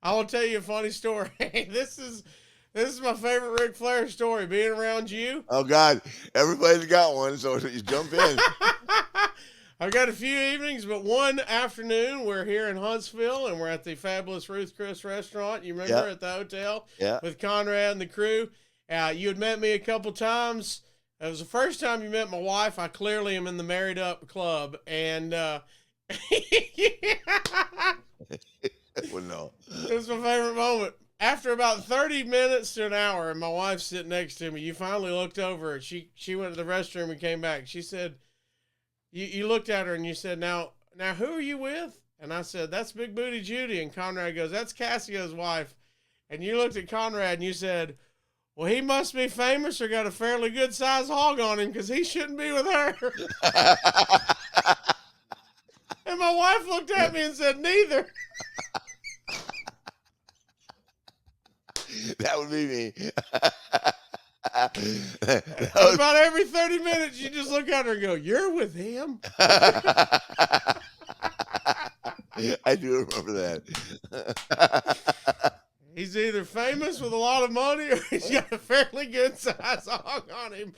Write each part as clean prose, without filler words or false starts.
I will tell you a funny story. This is my favorite Ric Flair story. Being around you. Oh God, everybody's got one, so you jump in. I've got a few evenings, but one afternoon we're here in Huntsville and we're at the fabulous Ruth Chris restaurant. You remember Yeah, at the hotel yeah. with Conrad and the crew. You had met me a couple times. It was the first time you met my wife. I clearly am in the married up club, and Well, no. it was my favorite moment. After about 30 minutes to an hour, and my wife's sitting next to me, you finally looked over. And she went to the restroom and came back. She said, you looked at her and you said, now, who are you with? And I said, that's Big Booty Judy. And Conrad goes, that's Casio's wife. And you looked at Conrad and you said, well, he must be famous or got a fairly good sized hog on him because he shouldn't be with her. And my wife looked at me and said, neither. That would be me. About every 30 minutes, you just look at her and go, you're with him? I do remember that. He's either famous with a lot of money or he's got a fairly good size hog on him.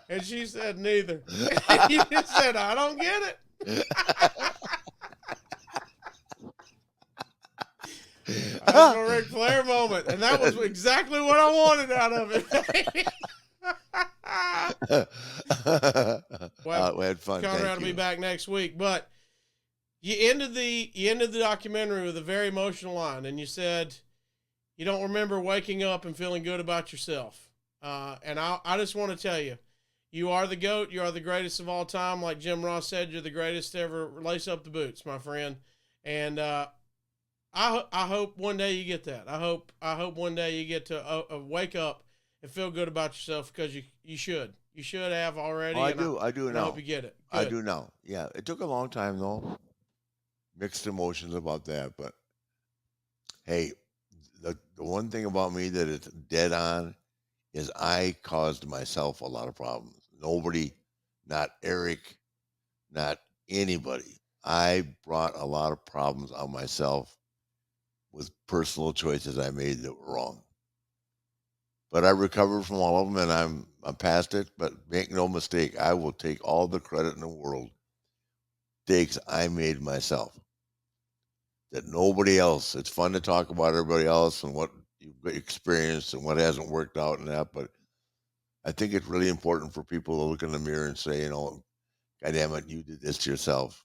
And she said, neither. You just said, I don't get it. That was a Ric Flair moment. And that was exactly what I wanted out of it. Well, we had fun. Conrad will be back next week. But you ended the documentary with a very emotional line. And you said, you don't remember waking up and feeling good about yourself. And I just want to tell you, you are the GOAT. You are the greatest of all time. Like Jim Ross said, you're the greatest to ever lace up the boots, my friend. And I hope one day you get that. I hope one day you get to wake up and feel good about yourself because you should. You should have already. Oh, I do now. I hope you get it. Good. I do now. Yeah, it took a long time though. Mixed emotions about that, but hey, the one thing about me that is dead on is I caused myself a lot of problems. Nobody, not Eric, not anybody. I brought a lot of problems on myself with personal choices I made that were wrong. But I recovered from all of them, and I'm past it. But make no mistake, I will take all the credit in the world. Mistakes I made myself. That nobody else. It's fun to talk about everybody else and what you've experienced and what hasn't worked out and that. But I think it's really important for people to look in the mirror and say, God damn it, you did this to yourself,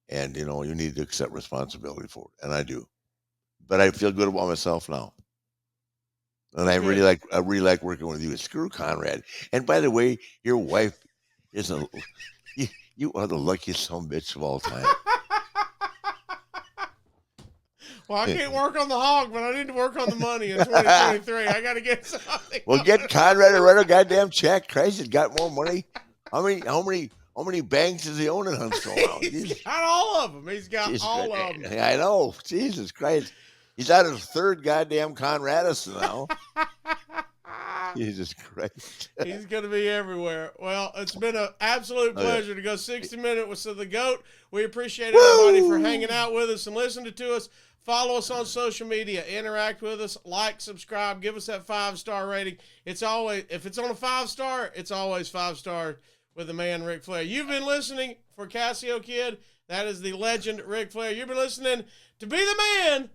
and you need to accept responsibility for it. And I do. But I feel good about myself now. And I really like working with you. Screw Conrad. And by the way, your wife is you are the luckiest son of a bitch of all time. Well, I can't work on the hog, but I need to work on the money in 2023. I got to get something. Well, get Conrad to write a goddamn check. Christ, he's got more money. How many banks does he own in Huntsville now? He's got all of them. He's got all of them. I know. Jesus Christ. He's out his third goddamn Conradus now. Jesus Christ. He's going to be everywhere. Well, it's been an absolute pleasure to go 60 minutes with the GOAT. We appreciate everybody for hanging out with us and listening to us. Follow us on social media. Interact with us. Like, subscribe. Give us that 5-star rating. It's always, if it's on a 5-star, it's always 5-star with the man, Ric Flair. You've been listening for Casio Kid. That is the legend, Ric Flair. You've been listening to Be the Man